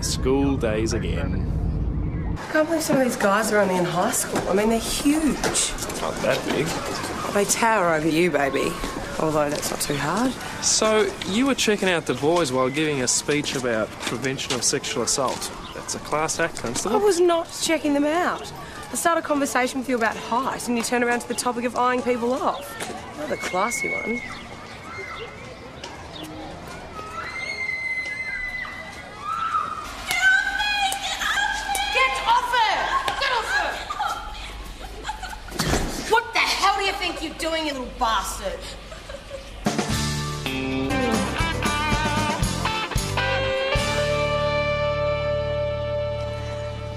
School days again. I can't believe some of these guys are only in high school. I mean, they're huge. Not that big. They tower over you, baby. Although that's not too hard. So, you were checking out the boys while giving a speech about prevention of sexual assault. That's a class act, Constable. I was not checking them out. I started a conversation with you about height and you turn around to the topic of eyeing people off. You're the classy one. What the hell do you think you're doing, you little bastard?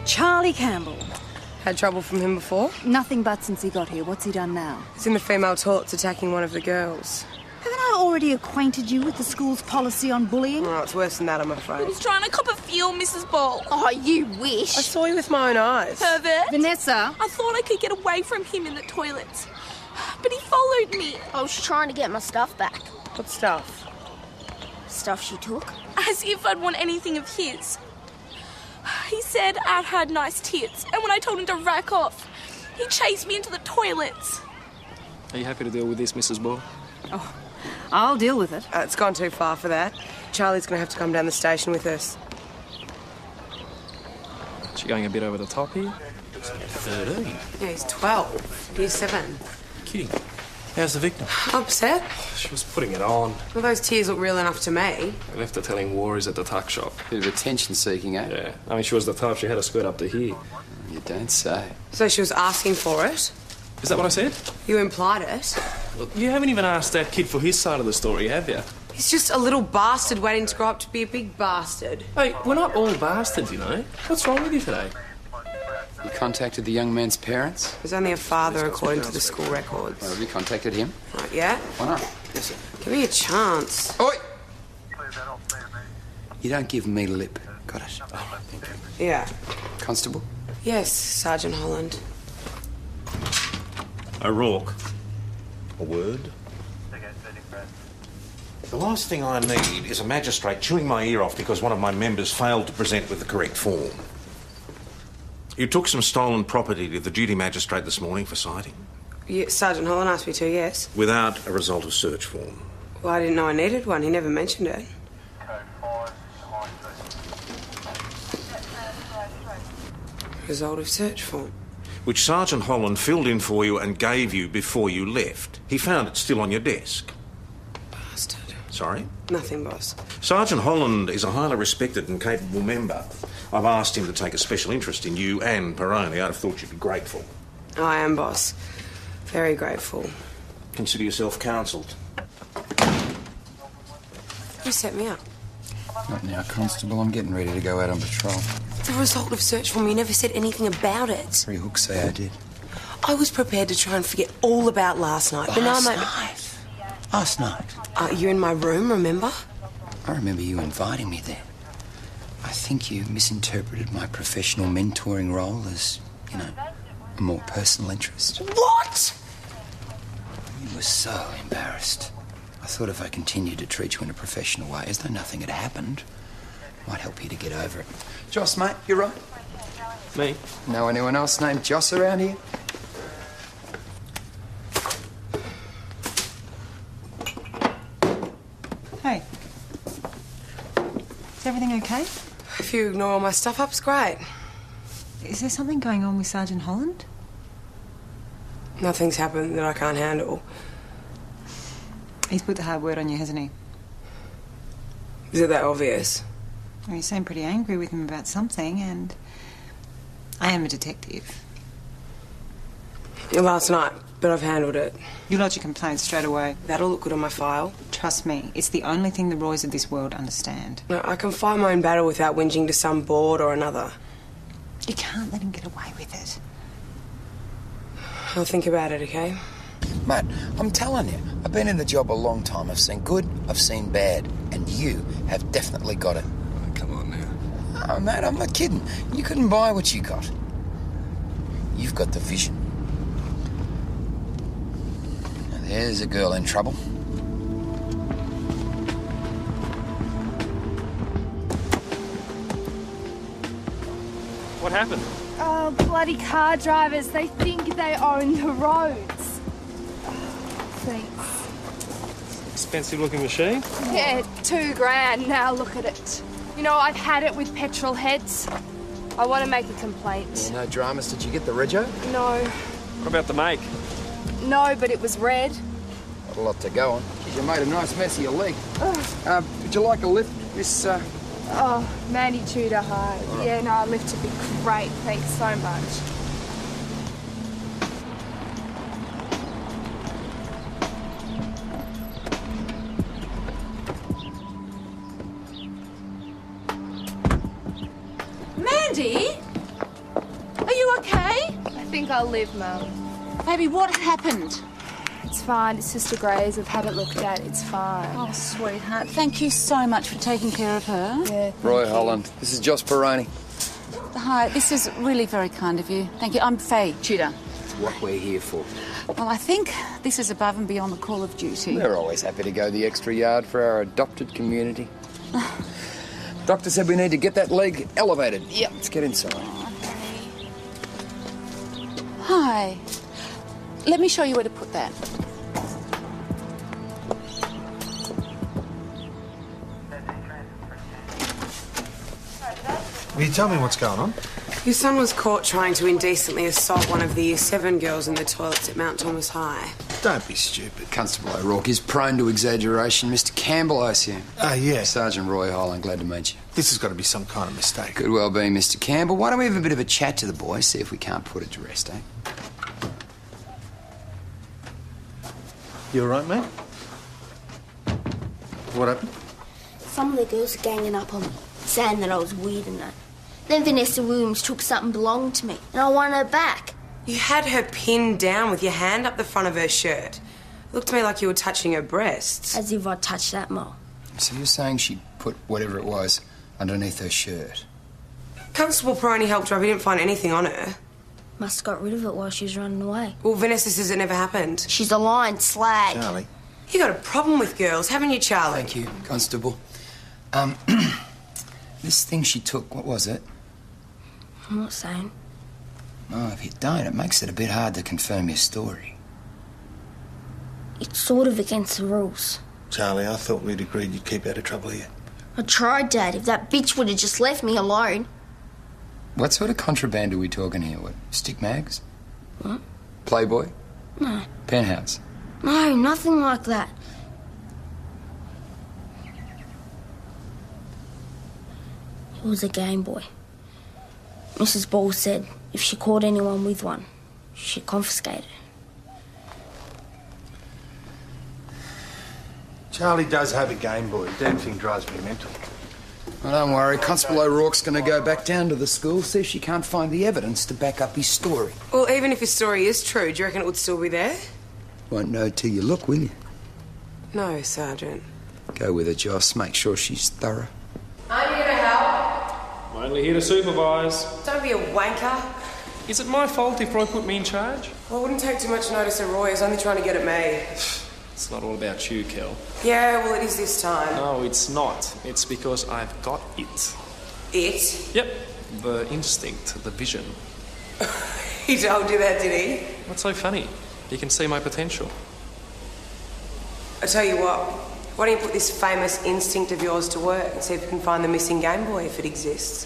Charlie Campbell. Had trouble from him before? Nothing but since he got here. What's he done now? He's in the female toilets attacking one of the girls. Haven't I already acquainted you with the school's policy on bullying? Oh, it's worse than that, I'm He afraid. was trying to cop a feel, Mrs. Ball. Oh, you wish. I saw you with my own eyes. Pervert. Vanessa. I thought I could get away from him in the toilets. But he followed me. I was trying to get my stuff back. What stuff? Stuff she took. As if I'd want anything of his. He said I'd had nice tits, and when I told him to rack off, he chased me into the toilets. Are you happy to deal with this, Mrs. Ball? Oh, I'll deal with it. It's gone too far for that. Charlie's going to have to come down the station with us. She going a bit over the top here? 13. Yeah, he's 12. Year 7. Kidding. How's the victim? Upset? She was putting it on. Well, those tears look real enough to me. I left her telling worries at the tuck shop. Bit of attention seeking, eh? Yeah. I mean, she was the type, she had a skirt up to here. You don't say. So she was asking for it? Is that what I said? You implied it? Look, you haven't even asked that kid for his side of the story, have you? He's just a little bastard waiting to grow up to be a big bastard. Hey, we're not all bastards, you know. What's wrong with you today? You contacted the young man's parents? There's only a father according to the school records. Well, have you contacted him? Not yet. Why not? Yes, sir. Give me a chance. Oi! You don't give me lip. Got it. Oh, thank you. Yeah. Constable? Yes, Sergeant Holland. O'Rourke. A word? The last thing I need is a magistrate chewing my ear off because one of my members failed to present with the correct form. You took some stolen property to the duty magistrate this morning for citing, Yeah, Sergeant Holland asked me to, yes. without a result of search form. Well, I didn't know I needed one. He never mentioned it. Result of search form. Which Sergeant Holland filled in for you and gave you before you left. He found it still on your desk. Bastard. Sorry? Nothing, boss. Sergeant Holland is a highly respected and capable member. I've asked him to take a special interest in you and Peroni. I'd have thought you'd be grateful. I am, boss. Very grateful. Consider yourself counselled. You set me up. Not now, Constable. I'm getting ready to go out on patrol. The result of search form, you never said anything about it. Three hooks say I did. I was prepared to try and forget all about last night, but now Last night? you're in my room, remember? I remember you inviting me there. I think you misinterpreted my professional mentoring role as, you know, a more personal interest. What? You were so embarrassed. I thought if I continued to treat you in a professional way, as though nothing had happened, might help you to get over it. Joss, mate, you're right. Me? Know anyone else named Joss around here? Hey. Is everything okay? If you ignore all my stuff up, it's great. Is there something going on with Sergeant Holland? Nothing's happened that I can't handle. He's put the hard word on you, hasn't he? Is it that obvious? Well, you seem pretty angry with him about something, and I am a detective. Last night, but I've handled it. You lodge your complaint straight away. That'll look good on my file. Trust me, it's the only thing the Roys of this world understand. No, I can fight my own battle without whinging to some board or another. You can't let him get away with it. I'll think about it, okay? Mate, I'm telling you, I've been in the job a long time. I've seen good, I've seen bad, and you have definitely got it. Come on now. Oh, mate, I'm not kidding. You couldn't buy what you got. You've got the vision. Now, there's a girl in trouble. happened? Oh, bloody car drivers. They think they own the roads. Thanks. Expensive looking machine. Yeah, $2,000. Now look at it. You know, I've had it with petrol heads. I want to make a complaint. Yeah, no dramas. Did you get the rego? No. What about the make? No, but it was red. Got a lot to go on. You made a nice mess of your leg. Would you like a lift, Miss... Oh, Mandy Tudor High. Right. Yeah, no, a lift would be great. Thanks so much. Mandy? Are you okay? I think I'll live, Mum. Baby, what happened? It's fine. It's just a graze. I've had it looked at. It's fine. Oh, sweetheart, thank you so much for taking care of her. Yeah. Roy Holland. This is Josh Peroni. Hi, this is really very kind of you. Thank you. I'm Faye Tudor. It's what we're here for. Well, I think this is above and beyond the call of duty. We're always happy to go the extra yard for our adopted community. Doctor said we need to get that leg elevated. Yep. Let's get inside. Hi. Let me show you where to put that. Will you tell me what's going on? Your son was caught trying to indecently assault one of the Year 7 girls in the toilets at Mount Thomas High. Don't be stupid. Constable O'Rourke is prone to exaggeration. Mr. Campbell, I assume. Yeah. Sergeant Roy Holland, glad to meet you. This has got to be some kind of mistake. Could well be, Mr. Campbell. Why don't we have a bit of a chat to the boys, see if we can't put it to rest, eh? You all right, mate? What happened? Some of the girls are ganging up on me, saying that I was weird and that. Then Vanessa Williams took something belonging to me, and I wanted her back. You had her pinned down with your hand up the front of her shirt. It looked to me like you were touching her breasts. As if I touched that more. So you're saying she put whatever it was underneath her shirt? Constable Peroni helped her up. He didn't find anything on her. Must have got rid of it while she was running away. Well, Vanessa says it never happened. She's a lying slag. Charlie. You got a problem with girls, haven't you, Charlie? Thank you, Constable. This thing she took, what was it? I'm not saying. Oh, if you don't, it makes it a bit hard to confirm your story. It's sort of against the rules. Charlie, I thought we'd agreed you'd keep out of trouble here. I tried, Dad. If that bitch would have just left me alone. What sort of contraband are we talking here? What, stick mags? What? Playboy? No. Penthouse? No, nothing like that. It was a Game Boy. Mrs. Ball said if she caught anyone with one, she'd confiscate it. Charlie does have a Game Boy. Damn thing drives me mental. Well, don't worry. Constable O'Rourke's going to go back down to the school, see if she can't find the evidence to back up his story. Well, even if his story is true, do you reckon it would still be there? Won't know till you look, will you? No, Sergeant. Go with her, Joss. Make sure she's thorough. I'm here to help. I'm only here to supervise. Don't be a wanker. Is it my fault if Roy put me in charge? Well, it wouldn't take too much notice of Roy. He's only trying to get at me. It's not all about you, Kel. Yeah, well, it is this time. No, it's not. It's because I've got it. It? Yep. The instinct, the vision. He told you that, did he? What's so funny? You can see my potential. I tell you what, why don't you put this famous instinct of yours to work and see if you can find the missing Game Boy if it exists?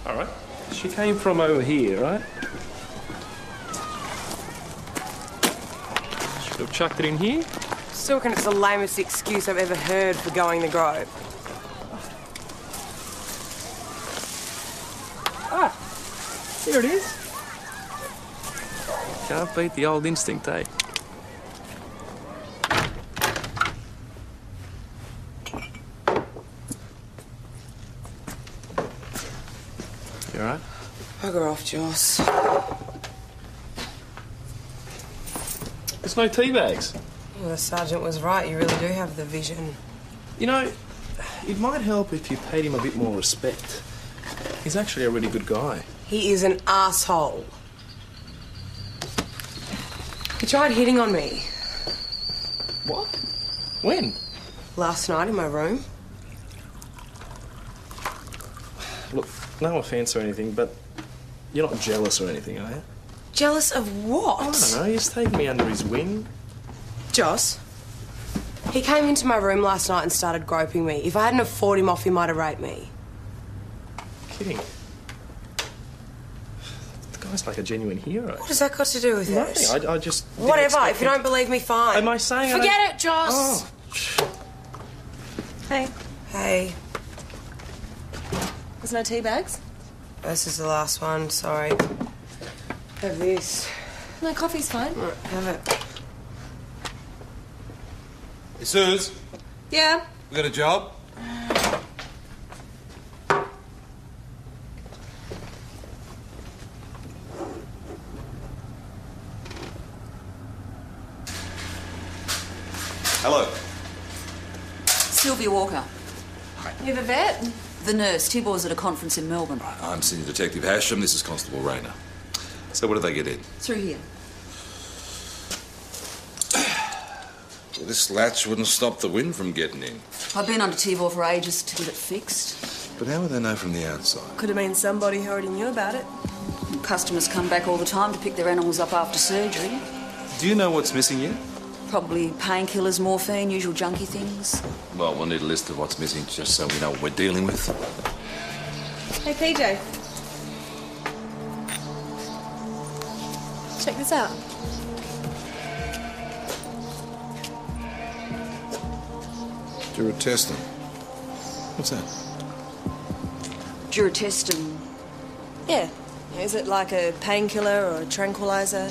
All right. She came from over here, right? Should have chucked it in here. Still reckon it's the lamest excuse I've ever heard for going the Grove. Ah, here it is. Can't beat the old instinct, eh? You all right? Bugger off, Joss. There's no tea bags. Well, the sergeant was right. You really do have the vision. You know, it might help if you paid him a bit more respect. He's actually a really good guy. He is an asshole. He tried hitting on me. What? When? Last night in my room. Look, no offence or anything, but you're not jealous or anything, are you? Jealous of what? I don't know. He's taken me under his wing. Joss, he came into my room last night and started groping me. If I hadn't have fought him off, he might have raped me. Kidding. The guy's like a genuine hero. What has that got to do with Nothing. it? I just... didn't Whatever. expect If you him- don't believe me, fine. Am I saying Forget it, Joss. Oh. Hey, Hey, there's no tea bags? this is the last one. Sorry. Have this. No, coffee's fine. Right, have it. Hey, Suze, Yeah. we got a job? Hello. Sylvia Walker. You're the vet? The nurse. Tibor's at a conference in Melbourne. I'm Senior Detective Hasham. This is Constable Rayner. So what did they get in? Through here. Well, this latch wouldn't stop the wind from getting in. I've been under Tibor for ages to get it fixed. But how would they know from the outside? Could have been somebody who already knew about it. Customers come back all the time to pick their animals up after surgery. Do you know what's missing yet? Probably painkillers, morphine, usual junky things. Well, we'll need a list of what's missing just so we know what we're dealing with. Hey, PJ. Check this out. Duratestin. What's that? Duratestin. Yeah. Is it like a painkiller or a tranquilizer?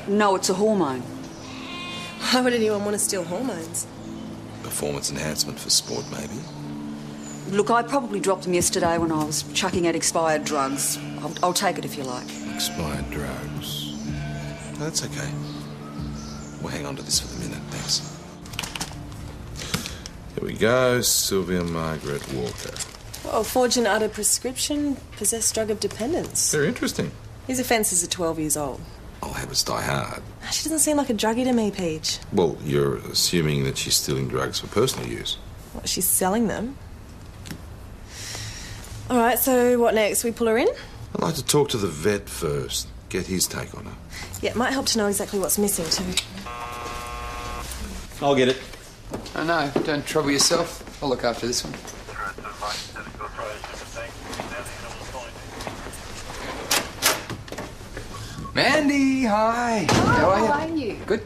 No, it's a hormone. Why would anyone want to steal hormones? Performance enhancement for sport, maybe? Look, I probably dropped them yesterday when I was chucking out expired drugs. I'll take it if you like. Expired drugs. No, that's okay. We'll hang on to this for the minute, thanks. Here we go, Sylvia Margaret Walker. Well, forged and uttered prescription, possessed drug of dependence. Very interesting. His offences are 12 years old. All habits die hard. She doesn't seem like a druggie to me, Peach. Well, you're assuming that she's stealing drugs for personal use. What, she's selling them? All right, so what next? We pull her in? I'd like to talk to the vet first, get his take on her. Yeah, it might help to know exactly what's missing, too. I'll get it. Oh, no, don't trouble yourself. I'll look after this one. Mandy, hi. How are you? Good.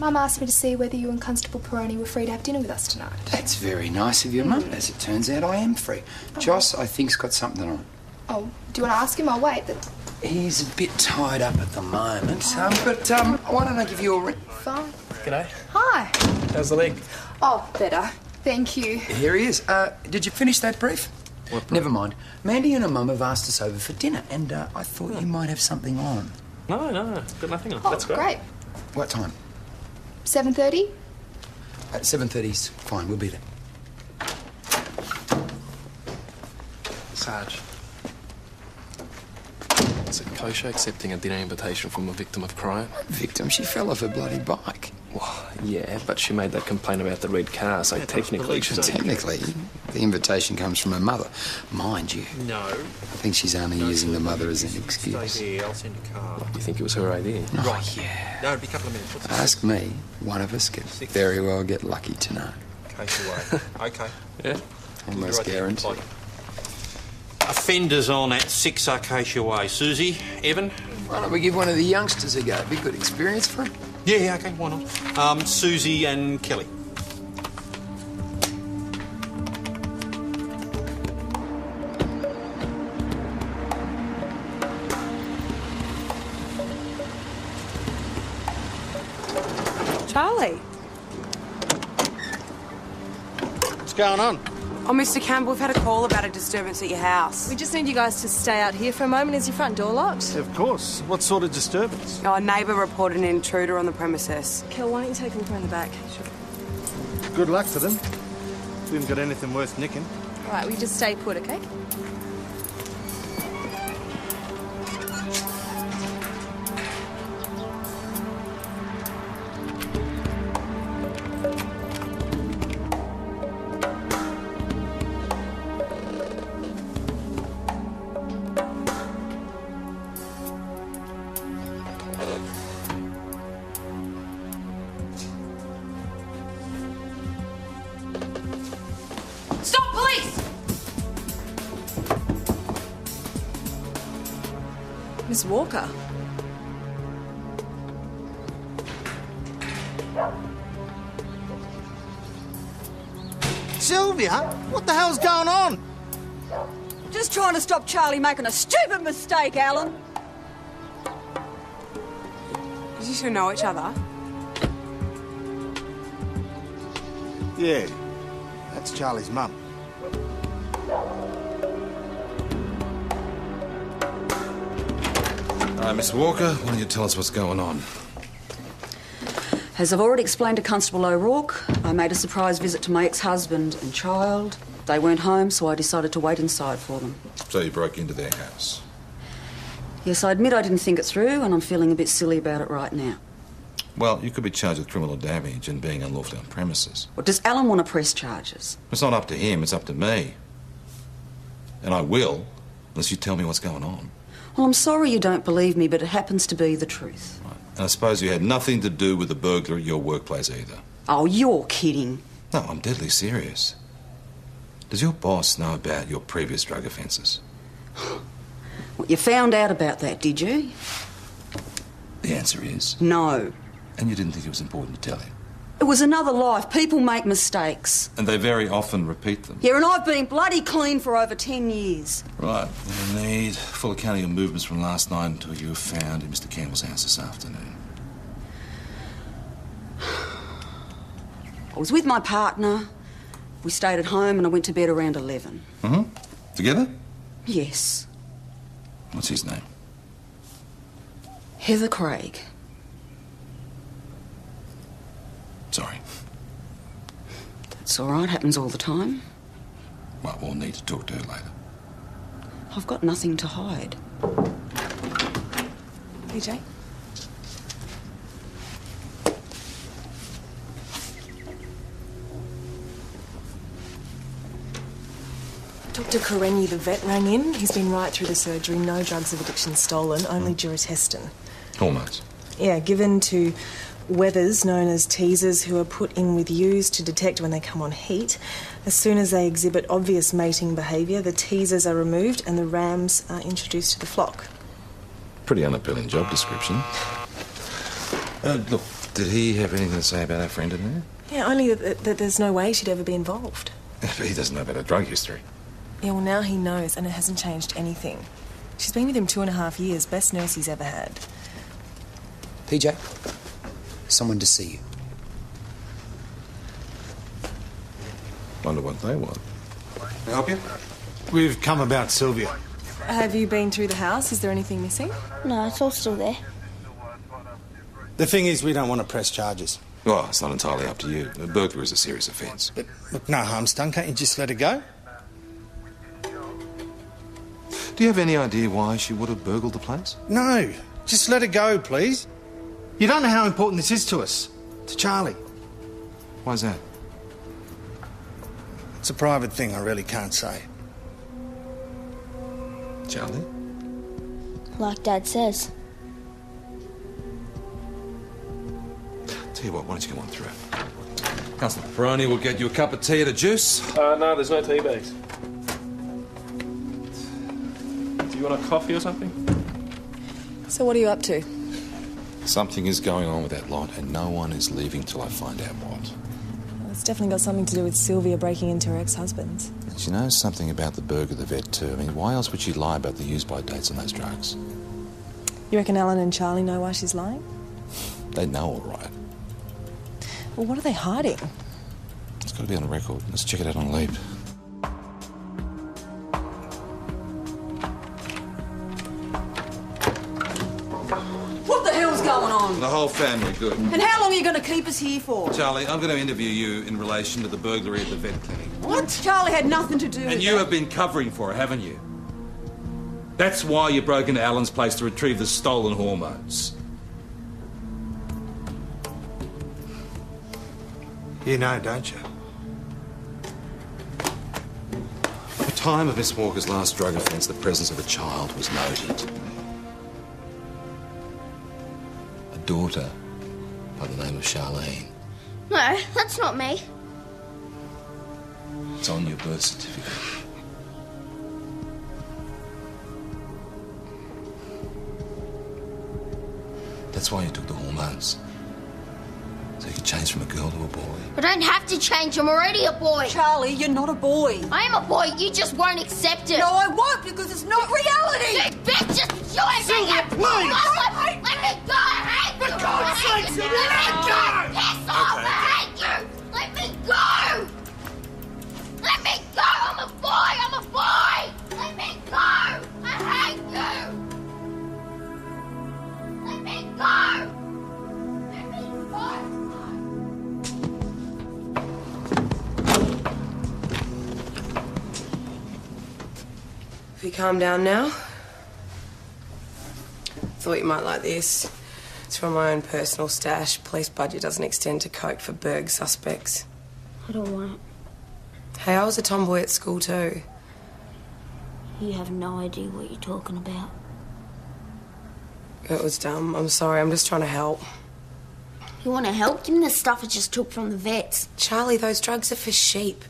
Mum asked me to see whether you and Constable Peroni were free to have dinner with us tonight. That's very nice of you, Mum. As it turns out, I am free. Joss, I think's got something on. Oh, do you want to ask him? I'll wait. But He's a bit tied up at the moment, but why don't I give you a ring? fine. G'day. Hi. How's the leg? Oh, better. Thank you. Here he is. Did you finish that brief? What brief? Never mind. Mandy and her mum have asked us over for dinner, and I thought you might have something on. No, got nothing on. Oh, That's great. great. What time? 7:30? At 7:30's fine. We'll be there. Sarge. Is it kosher accepting a dinner invitation from a victim of crime? Victim, she fell off her bloody bike. Well, yeah, but she made that complaint about the red car, so technically she's... Technically, the invitation comes from her mother. Mind you. No. I think she's only using the mother as an excuse. Stay here, I'll send a car. You think it was her idea? Oh, Right. yeah. No, it'll be a couple of minutes. What's Ask me. One of us could very well get lucky tonight. Case away. Okay. Yeah? Almost Right there. guaranteed. Bye. Offenders on at 6 Acacia Way. Susie, Evan? Why don't we give one of the youngsters a go? It'd be a good experience for him. Yeah, okay, why not? Susie and Kelly. Charlie. What's going on? Oh, Mr. Campbell, we've had a call about a disturbance at your house. We just need you guys to stay out here for a moment. Is your front door locked? Of course. What sort of disturbance? Oh, a neighbour reported an intruder on the premises. Kel, why don't you take a look around the back? Good luck to them. We haven't got anything worth nicking. All right, we just stay put, okay? Miss Walker. Sylvia, what the hell's going on? Just trying to stop Charlie making a stupid mistake, Alan. You two know each other? Yeah, that's Charlie's mum. All right, Miss Walker, why don't you tell us what's going on? As I've already explained to Constable O'Rourke, I made a surprise visit to my ex-husband and child. They weren't home, so I decided to wait inside for them. So you broke into their house? Yes, I admit I didn't think it through, and I'm feeling a bit silly about it right now. Well, you could be charged with criminal damage and being unlawfully on premises. Well, does Alan want to press charges? It's not up to him, it's up to me. And I will, unless you tell me what's going on. Well, I'm sorry you don't believe me, but it happens to be the truth. Right. And I suppose you had nothing to do with the burglary at your workplace either. Oh, you're kidding. No, I'm deadly serious. Does your boss know about your previous drug offences? Well, you found out about that, did you? The answer is... No. And you didn't think it was important to tell him? It was another life. People make mistakes. And they very often repeat them. Yeah, and I've been bloody clean for over 10 years. Right. We need full accounting of movements from last night until you were found in Mr. Campbell's house this afternoon. I was with my partner. We stayed at home and I went to bed around 11. Mm-hmm. Together? Yes. What's his name? Heather Craig. Sorry. It's all right. Happens all the time. Well, we'll need to talk to her later. I've got nothing to hide. PJ? Dr. Karenyi, the vet, rang in. He's been right through the surgery. No drugs of addiction stolen, only Durateston. Hormones? Yeah, given to wethers known as teasers who are put in with ewes to detect when they come on heat. As soon as they exhibit obvious mating behaviour, the teasers are removed and the rams are introduced to the flock. Pretty unappealing job description. Look, did he have anything to say about our friend in there? Yeah, only that there's no way she'd ever be involved. But he doesn't know about her drug history. Yeah, well, now he knows, and it hasn't changed anything. She's been with him 2.5 years, best nurse he's ever had. PJ, someone to see you. Wonder what they want. Can I help you? We've come about Sylvia. Have you been through the house? Is there anything missing? No, it's all still there. The thing is, we don't want to press charges. Well, it's not entirely up to you. A burglary is a serious offence. But, look, no harm's done. Can't you just let her go? Do you have any idea why she would have burgled the place? No. Just let her go, please. You don't know how important this is to us. To Charlie. Why's that? It's a private thing I really can't say. Charlie? Like Dad says. Tell you what, why don't you come on through? Councillor Peroni will get you a cup of tea and a juice. No, there's no tea bags. Do you want a coffee or something? So what are you up to? Something is going on with that lot, and no one is leaving till I find out what. Well, it's definitely got something to do with Sylvia breaking into her ex-husband's. But she knows something about the burger, the vet, too. I mean, why else would she lie about the use-by dates on those drugs? You reckon Alan and Charlie know why she's lying? They know all right. Well, what are they hiding? It's got to be on record. Let's check it out on Leap. What the hell's going on? The whole family, good. And how long are you going to keep us here for? Charlie, I'm going to interview you in relation to the burglary at the vet clinic. What? Charlie had nothing to do with And you have been covering for her, haven't you? That's why you broke into Alan's place to retrieve the stolen hormones. You know, don't you? At the time of Miss Walker's last drug offence, the presence of a child was noted. A daughter by the name of Charlene. No, that's not me. It's on your birth certificate. That's why you took the hormones. So you could change from a girl to a boy. I don't have to change. I'm already a boy. Charlie, you're not a boy. I am a boy. You just won't accept it. No, I won't, because it's not reality. You bitch, just do it. Let me go. I hate you. For God's sake, Sylvia, let me go. let go. Piss off. I hate you. Let me go. Let me go. I'm a boy. I'm a boy. Let me go. I hate you. Let me go. Let me go. Have you calmed down now? Thought you might like this. It's from my own personal stash. Police budget doesn't extend to coke for Berg suspects. I don't want it. Hey, I was a tomboy at school too. You have no idea what you're talking about. It was dumb. I'm sorry. I'm just trying to help. You want to help? Give me the stuff I just took from the vets. Charlie, those drugs are for sheep.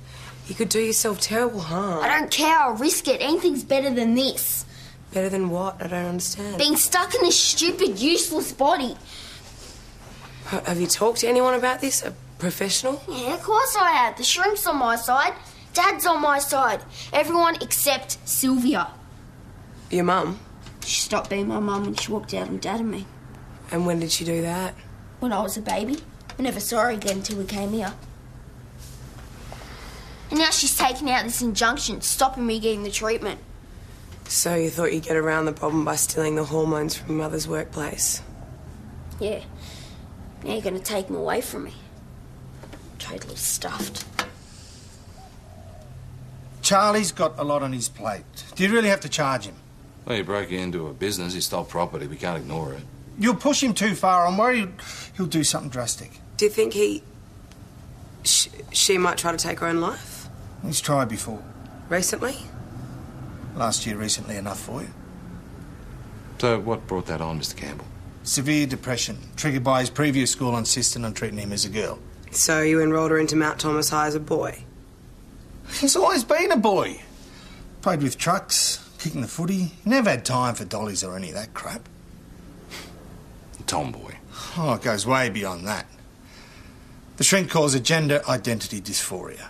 You could do yourself terrible harm. I don't care. I'll risk it. Anything's better than this. Better than what? I don't understand. Being stuck in this stupid, useless body. Have you talked to anyone about this? A professional? Yeah, of course I have. The shrink's on my side. Dad's on my side. Everyone except Sylvia. Your mum? She stopped being my mum when she walked out on Dad and me. And when did she do that? When I was a baby. I never saw her again until we came here. And now she's taking out this injunction, stopping me getting the treatment. So you thought you'd get around the problem by stealing the hormones from your mother's workplace? Yeah. Now you're going to take them away from me. Totally stuffed. Charlie's got a lot on his plate. Do you really have to charge him? Well, he broke into a business, he stole property, we can't ignore it. You'll push him too far. I'm worried he'll do something drastic. Do you think she might try to take her own life? He's tried before. Recently? Last year, recently enough for you. So what brought that on, Mr. Campbell? Severe depression, triggered by his previous school insisting on treating him as a girl. So you enrolled her into Mount Thomas High as a boy? He's always been a boy. Played with trucks, kicking the footy. Never had time for dollies or any of that crap. Tomboy. Oh, it goes way beyond that. The shrink calls it gender identity dysphoria.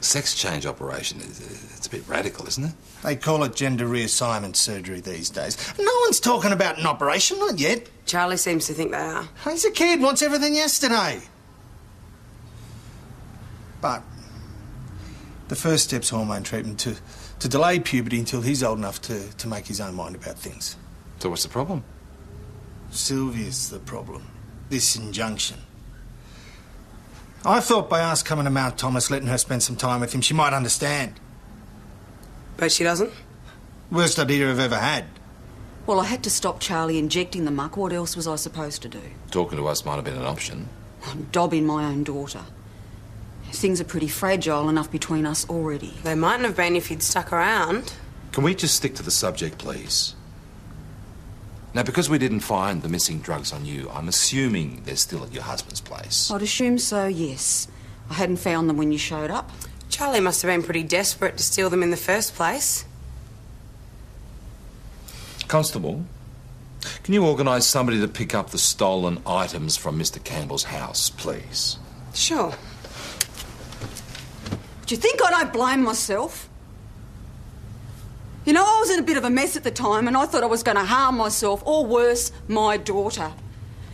Sex change operation, it's a bit radical, isn't it? They call it gender reassignment surgery these days. No one's talking about an operation, not yet. Charlie seems to think they are. He's a kid, wants everything yesterday. But the first step's hormone treatment to delay puberty until he's old enough to make his own mind about things. So what's the problem? Sylvia's the problem. This injunction. I thought by us coming to Mount Thomas, letting her spend some time with him, she might understand. But she doesn't? Worst idea I've ever had. Well, I had to stop Charlie injecting the muck. What else was I supposed to do? Talking to us might have been an option. I'm dobbing my own daughter. Things are pretty fragile enough between us already. They mightn't have been if you'd stuck around. Can we just stick to the subject, please? Now, because we didn't find the missing drugs on you, I'm assuming they're still at your husband's place. I'd assume so, yes. I hadn't found them when you showed up. Charlie must have been pretty desperate to steal them in the first place. Constable, can you organise somebody to pick up the stolen items from Mr. Campbell's house, please? Sure. Do you think I don't blame myself? You know, I was in a bit of a mess at the time and I thought I was going to harm myself, or worse, my daughter.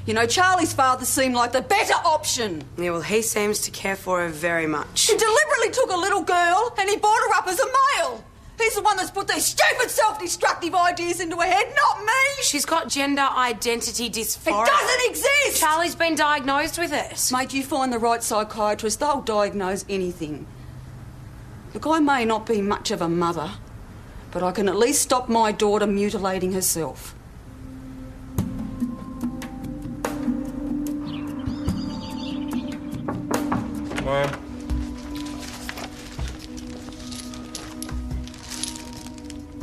You know, Charlie's father seemed like the better option. Yeah, well, he seems to care for her very much. He deliberately took a little girl and he brought her up as a male. He's the one that's put these stupid self-destructive ideas into her head, not me. She's got gender identity dysphoria. It doesn't exist. Charlie's been diagnosed with it. Mate, you find the right psychiatrist, they'll diagnose anything. Look, I may not be much of a mother, but I can at least stop my daughter mutilating herself.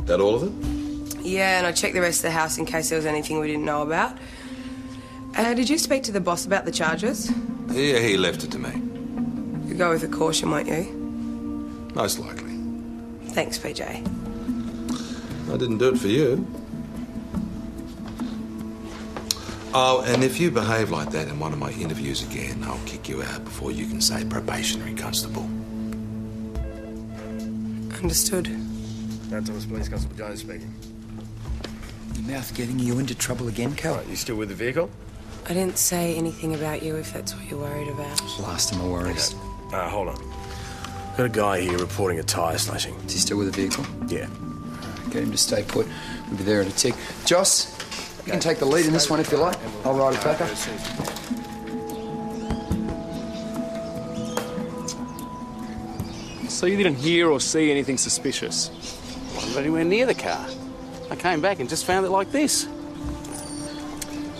That all of it? Yeah, and I checked the rest of the house in case there was anything we didn't know about. Did you speak to the boss about the charges? Yeah, he left it to me. You go with a caution, won't you? Most likely. Thanks, PJ. I didn't do it for you. Oh, and if you behave like that in one of my interviews again, I'll kick you out before you can say probationary constable. Understood. Mount Thomas Police Constable Jones speaking. Your mouth getting you into trouble again, Cal? Right, you still with the vehicle? I didn't say anything about you if that's what you're worried about. Last of my worries. Okay. Hold on. Got a guy here reporting a tyre slashing. Is he still with the vehicle? Yeah. Get him to stay put. We'll be there in a tick. Joss, you can take the lead in this one if you like. I'll ride it back up. So you didn't hear or see anything suspicious? Wasn't anywhere near the car. I came back and just found it like this.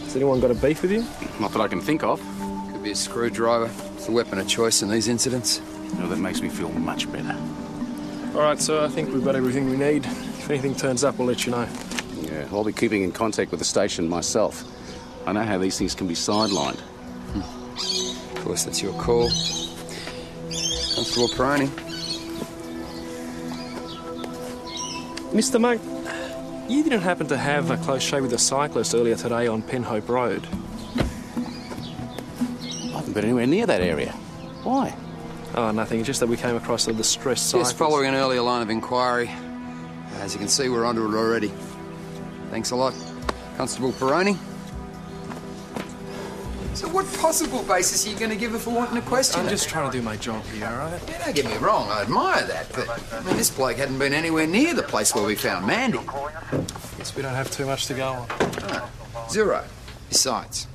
Has anyone got a beef with you? Not that I can think of. Could be a screwdriver. It's the weapon of choice in these incidents. No, that makes me feel much better. All right, so I think we've got everything we need. If anything turns up, we'll let you know. Yeah, I'll be keeping in contact with the station myself. I know how these things can be sidelined. Of course, that's your call. Constable Peroni. Mr. Monk, you didn't happen to have a close shave with a cyclist earlier today on Penhope Road? I haven't been anywhere near that area. Why? Oh, nothing. It's just that we came across a distressed cyclist. Yes, following an earlier line of inquiry. As you can see, we're onto it already. Thanks a lot, Constable Peroni. So what possible basis are you going to give her for wanting to question I'm her? just trying to do my job here, all right? Yeah, don't get me wrong, I admire that, but I mean, this bloke hadn't been anywhere near the place where we found Mandy. Guess we don't have too much to go on. No, zero. Besides,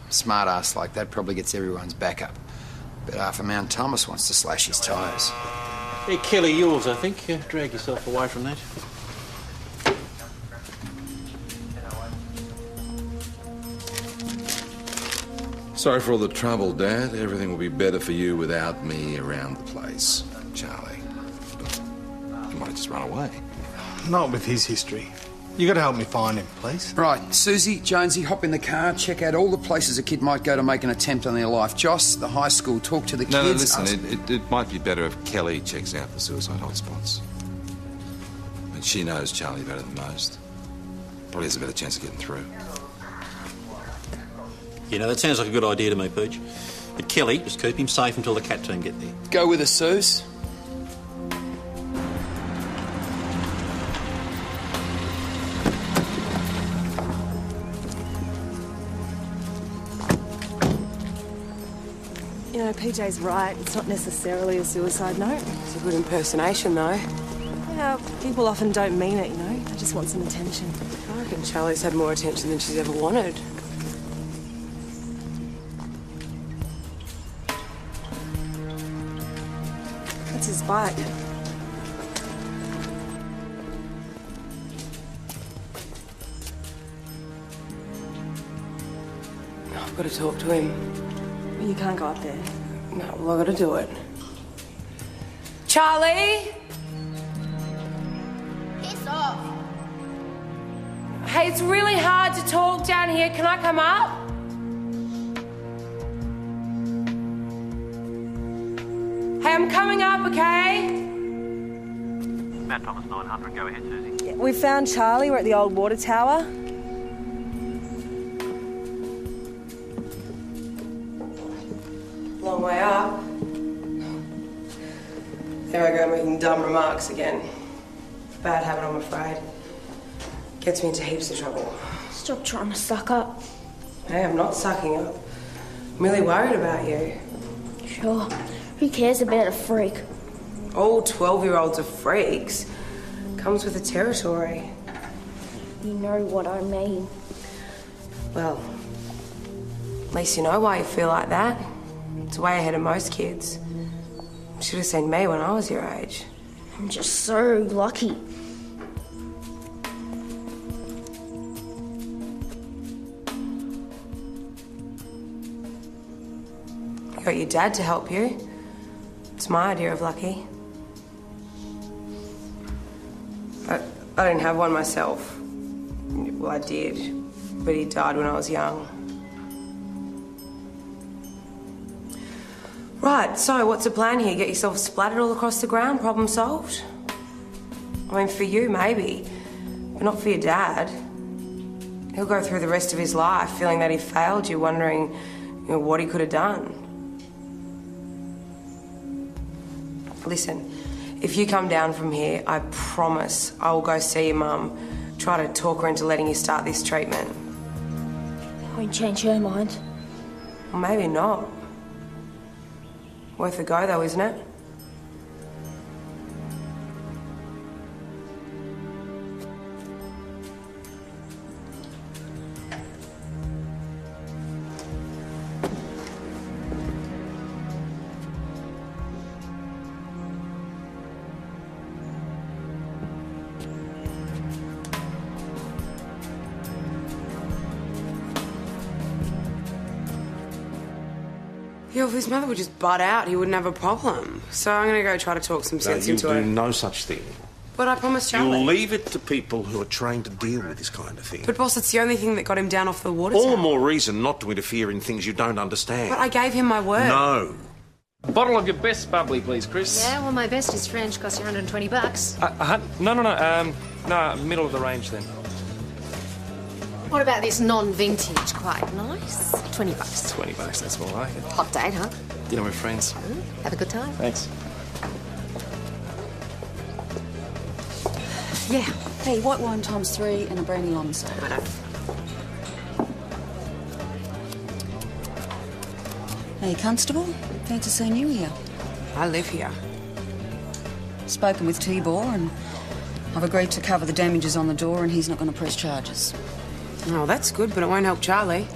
a smart ass like that probably gets everyone's back up. But half a Mount Thomas wants to slash his tyres. Hey, Kelly, yours, I think. Drag yourself away from that. Sorry for all the trouble, Dad. Everything will be better for you without me around the place, Charlie. You might have just run away. Not with his history. You got to help me find him, please. Right, Susie, Jonesy, hop in the car, check out all the places a kid might go to make an attempt on their life. Joss, the high school, talk to the kids. No, listen, it might be better if Kelly checks out the suicide hotspots. I mean, she knows Charlie better than most. Probably has a better chance of getting through. You know, that sounds like a good idea to me, Pooch. But Kelly, just keep him safe until the cat team get there. Go with us, Suze. You know, PJ's right. It's not necessarily a suicide note. It's a good impersonation, though. Yeah, people often don't mean it, you know. They just want some attention. I reckon Charlie's had more attention than she's ever wanted. That's his bike. I've got to talk to him. You can't go up there. No, well, I've got to do it. Charlie? Piss off. Hey, it's really hard to talk down here. Can I come up? Hey, I'm coming up, okay? Mount Thomas 900, go ahead, Susie. Yeah, we found Charlie. We're at the old water tower. Long way up. There I go, making dumb remarks again. Bad habit, I'm afraid. Gets me into heaps of trouble. Stop trying to suck up. Hey, I'm not sucking up. I'm really worried about you. Sure. Who cares about a freak? All 12-year-olds are freaks. Comes with the territory. You know what I mean. Well, at least you know why you feel like that. It's way ahead of most kids. You should have seen me when I was your age. I'm just so lucky. You got your dad to help you. It's my idea of lucky. I didn't have one myself. Well, I did, but he died when I was young. Right, so what's the plan here? Get yourself splattered all across the ground? Problem solved? I mean, for you, maybe, but not for your dad. He'll go through the rest of his life feeling that he failed you, wondering, what he could have done. Listen, if you come down from here, I promise I will go see your mum, try to talk her into letting you start this treatment. Won't change her mind. Or maybe not. Worth a go, though, isn't it? Yeah, if his mother would just butt out, he wouldn't have a problem. So I'm going to go try to talk some sense into you her. do no such thing. But I promised Charlie. You'll leave it to people who are trained to deal with this kind of thing. But, boss, it's the only thing that got him down off the water All tower. the more reason not to interfere in things you don't understand. But I gave him my word. No. A bottle of your best bubbly, please, Chris. Yeah, well, my best is French, costs you $120. No, middle of the range then. What about this non-vintage? Quite nice. $20. $20, that's more like it. Hot date, huh? Dinner with friends. Have a good time. Thanks. Yeah. Hey, white wine times 3 and a brandy lime soda. Hey, Constable. Fancy seeing you here. I live here. Spoken with Tibor and I've agreed to cover the damages on the door and he's not going to press charges. Oh, that's good, but it won't help Charlie.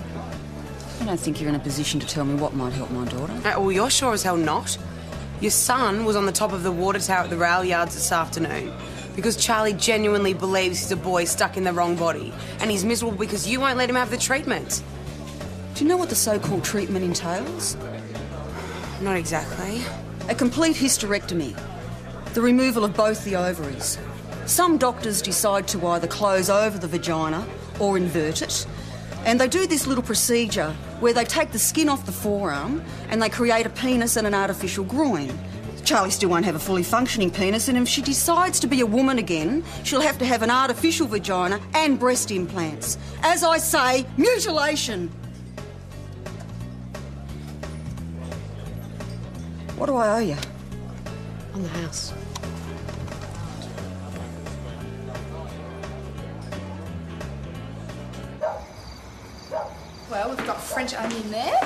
I don't think you're in a position to tell me what might help my daughter. Well, you're sure as hell not. Your son was on the top of the water tower at the rail yards this afternoon because Charlie genuinely believes he's a boy stuck in the wrong body, and he's miserable because you won't let him have the treatment. Do you know what the so-called treatment entails? Not exactly. A complete hysterectomy. The removal of both the ovaries. Some doctors decide to either close over the vagina or invert it. And they do this little procedure where they take the skin off the forearm and they create a penis and an artificial groin. Charlie still won't have a fully functioning penis, and if she decides to be a woman again, she'll have to have an artificial vagina and breast implants. As I say, mutilation. What do I owe you? On the house. Well, we've got French onion there,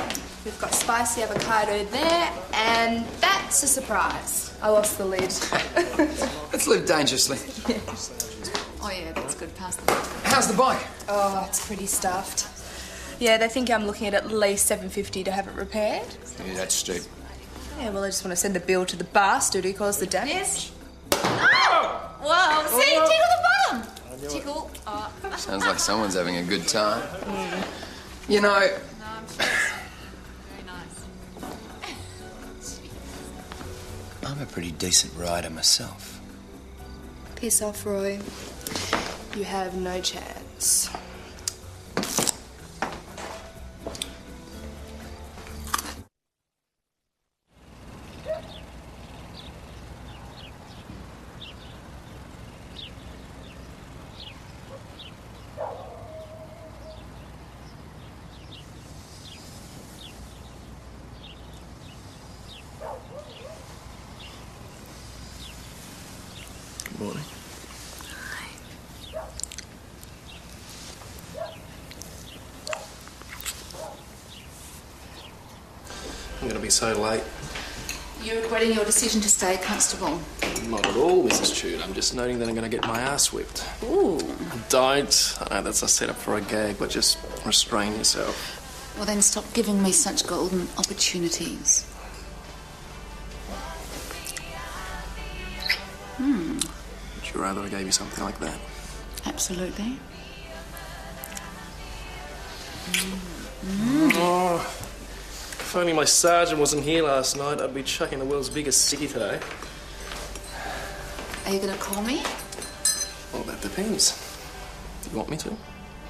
we've got spicy avocado there, and that's a surprise. I lost the lid. Let's live dangerously. Oh yeah, that's good. Pass the lid. How's the bike? Oh, it's pretty stuffed. Yeah, they think I'm looking at least $750 to have it repaired. Yeah, that's steep. Yeah, well, I just want to send the bill to the bastard who caused the damage. Oh! Whoa! See, tickle the bottom. Tickle. Oh. Sounds like someone's having a good time. You know... No, I'm sure it's very nice. I'm a pretty decent rider myself. Piss off, Roy. You have no chance. Good morning. I'm going to be so late. You're regretting your decision to stay, Constable. Not at all, Mrs. Chute. I'm just noting that I'm going to get my ass whipped. Ooh. Don't. I know that's a setup for a gag, but just restrain yourself. Well, then stop giving me such golden opportunities. Would you rather I gave you something like that? Absolutely. Oh, if only my sergeant wasn't here last night, I'd be chucking the world's biggest sickie today. Are you going to call me? Well, that depends. Do you want me to?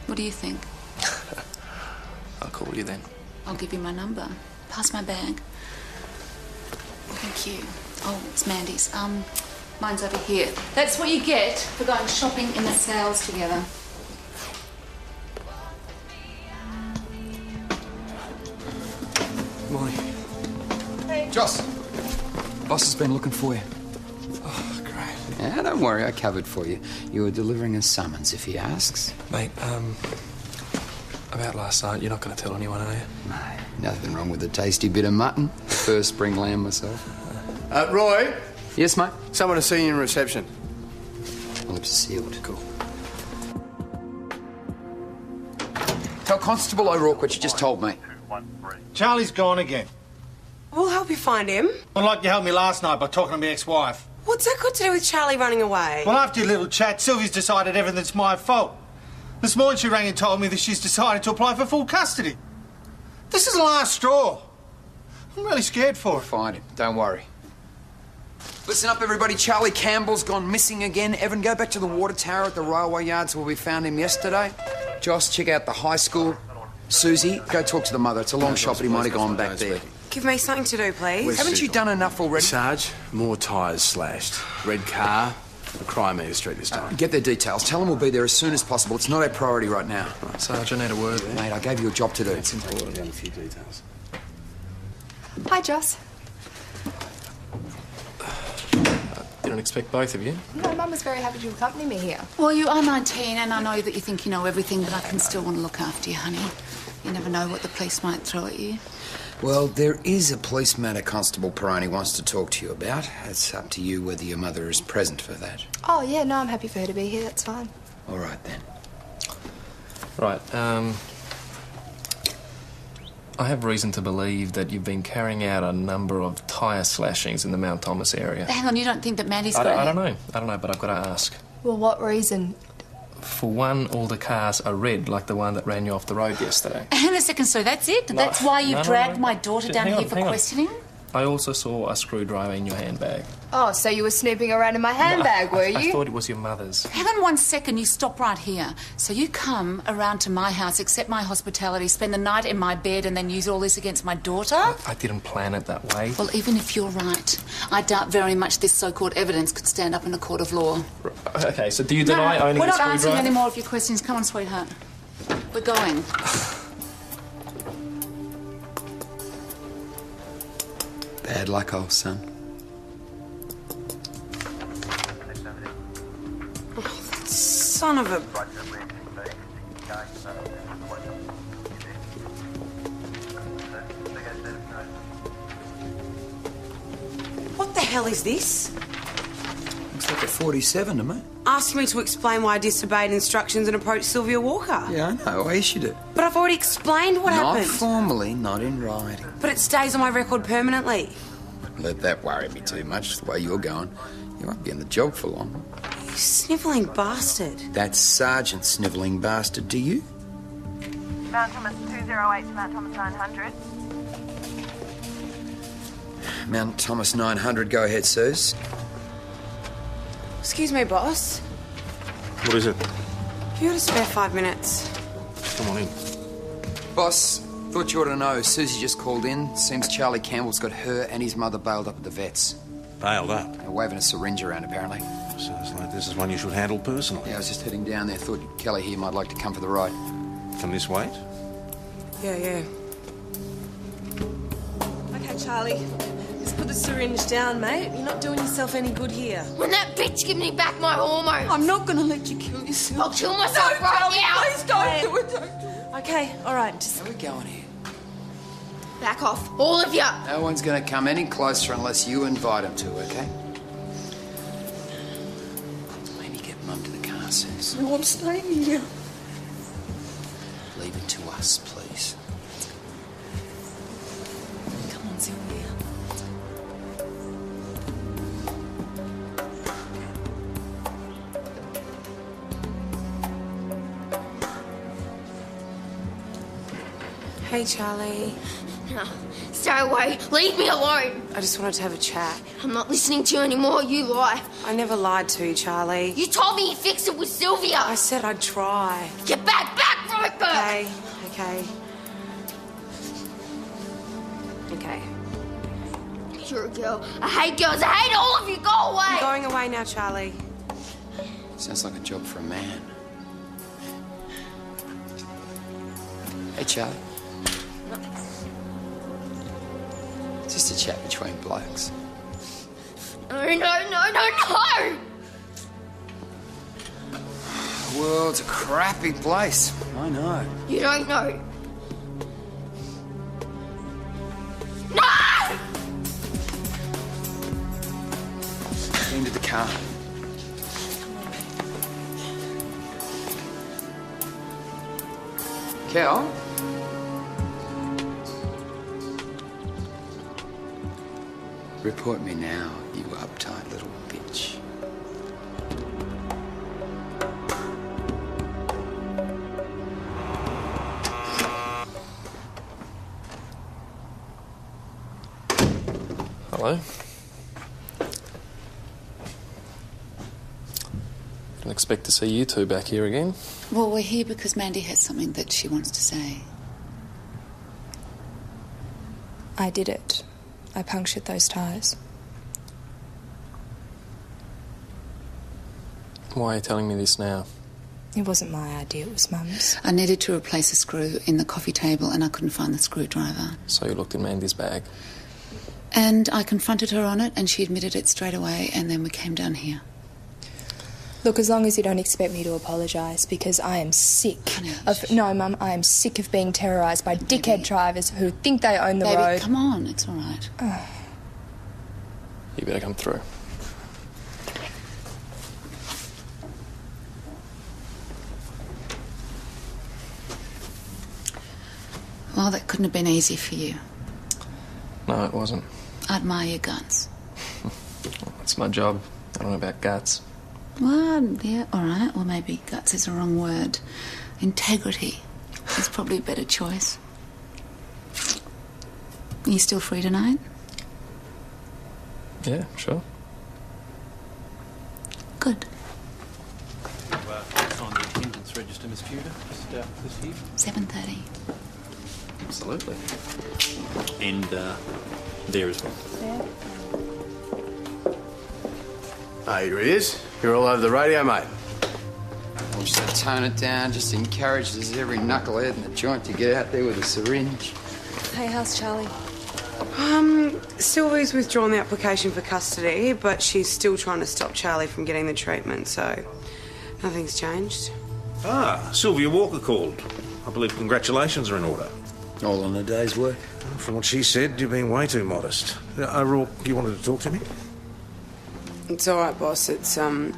What do you think? I'll call you then. I'll give you my number. Pass my bag. Thank you. Oh, it's Mandy's. Mine's over here. That's what you get for going shopping in the sales together. Morning. Hey. Joss, boss has been looking for you. Oh, great. Yeah, don't worry, I covered for you. You were delivering a summons if he asks. Mate, about last night, you're not going to tell anyone, are you? No, nothing wrong with a tasty bit of mutton. First spring lamb myself. Roy? Yes, mate? Someone to see you in reception. Lips sealed. Cool. Tell Constable O'Rourke what you just told me. Charlie's gone again. We'll help you find him. Well, like you helped me last night by talking to my ex-wife. What's that got to do with Charlie running away? Well, after your little chat, Sylvia's decided everything's my fault. This morning she rang and told me that she's decided to apply for full custody. This is the last straw. I'm really scared for her. Find him. Don't worry. Listen up, everybody. Charlie Campbell's gone missing again. Evan, go back to the water tower at the railway yards where we found him yesterday. Joss, check out the high school. Susie, go talk to the mother. It's a long shot, but he might have gone back there. Give me something to do, please. Haven't you done enough already? Sarge, more tyres slashed. Red car, Crimea Street this time. Get their details. Tell them we'll be there as soon as possible. It's not our priority right now. Right, Sarge, I need a word. Mate, I gave you a job to do. It's important. Down a few details. Hi, Joss. Didn't expect both of you. No, Mum was very happy to accompany me here. Well, you are 19, and I know that you think you know everything, but I can still want to look after you, honey. You never know what the police might throw at you. Well, there is a police matter Constable Peroni wants to talk to you about. It's up to you whether your mother is present for that. Oh, yeah, no, I'm happy for her to be here. That's fine. All right, then. Right, I have reason to believe that you've been carrying out a number of tyre slashings in the Mount Thomas area. Hang on, you don't think that Mandy's got I don't know, but I've got to ask. Well, what reason? For one, all the cars are red, like the one that ran you off the road yesterday. Hang on a second, so that's it? No, That's why you no, dragged my daughter down here for questioning? I also saw a screwdriver in your handbag. Oh, so you were snooping around in my handbag, were you? I thought it was your mother's. Hang on 1 second, you stop right here. So you come around to my house, accept my hospitality, spend the night in my bed, and then use all this against my daughter? I didn't plan it that way. Well, even if you're right, I doubt very much this so-called evidence could stand up in a court of law. Okay, so do you deny owning we're a not screwdriver? answering any more of your questions. Come on, sweetheart. We're going. Bad luck, old son. Son of a... What the hell is this? Looks like a 47 to me. Asking me to explain why I disobeyed instructions and approached Sylvia Walker. Yeah, I know. I issued it. But I've already explained what Not happened. formally, not in writing. But it stays on my record permanently. Let that worry me too much, the way you're going. You won't be in the job for long. You snivelling bastard. That's Sergeant Snivelling Bastard to you? Mount Thomas 208 to Mount Thomas 900. Mount Thomas 900, go ahead, sirs. Excuse me, boss. What is it? Have you got a spare 5 minutes? Come on in. Boss, thought you ought to know. Susie just called in. Seems Charlie Campbell's got her and his mother bailed up at the vets. Bailed up? They're waving a syringe around, apparently. Sounds like this is one you should handle personally. Yeah, I was just heading down there. Thought Kelly here might like to come for the ride. From this weight? Yeah. Okay, Charlie. Just put the syringe down, mate. You're not doing yourself any good here. When that bitch give me back my hormones. I'm not going to let you kill yourself. I'll kill myself right now. Please don't do it. Don't do it. Okay, all right. Just... Where are we going here? Back off, all of you. No one's going to come any closer unless you invite them to, okay? Maybe get Mum to the car, sis. No, I'm staying here. Leave it to us, please. Come on, Sylvia. Hey, Charlie. No, stay away. Leave me alone. I just wanted to have a chat. I'm not listening to you anymore. You lie. I never lied to you, Charlie. You told me you fixed it with Sylvia. I said I'd try. Get back, Roper. Okay. You're a girl. I hate girls. I hate all of you. Go away. I'm going away now, Charlie. Sounds like a job for a man. Hey, Charlie. Just a chat between blokes. No, no, no, no, no! The world's a crappy place. I know. You don't know. No! Into the car. Kel? Report me now, you uptight little bitch. Hello. Didn't expect to see you two back here again. Well, we're here because Mandy has something that she wants to say. I did it. I punctured those tyres. Why are you telling me this now? It wasn't my idea, it was Mum's. I needed to replace a screw in the coffee table and I couldn't find the screwdriver. So you looked in Mandy's bag? And I confronted her on it and she admitted it straight away and then we came down here. Look, as long as you don't expect me to apologise, because I am sick of... No, Mum, I am sick of being terrorised by dickhead drivers who think they own the road. Baby, come on, it's all right. You better come through. Well, that couldn't have been easy for you. No, it wasn't. I admire your guts. It's my job. I don't know about guts. Well, yeah, all right. Well, maybe guts is the wrong word. Integrity is probably a better choice. Are you still free tonight? Yeah, sure. Good. Sign the attendance register, Miss Tudor. Just this here. 7:30. Absolutely. And there as well. Yeah. Oh, here he is. You're all over the radio, mate. Watch that, tone it down. Just encourages every knucklehead in the joint to get out there with a syringe. Hey, how's Charlie? Sylvie's withdrawn the application for custody, but she's still trying to stop Charlie from getting the treatment, so nothing's changed. Ah, Sylvia Walker called. I believe congratulations are in order. All on a day's work. From what she said, you've been way too modest. O'Rourke, you wanted to talk to me? It's all right, boss. It's nothing.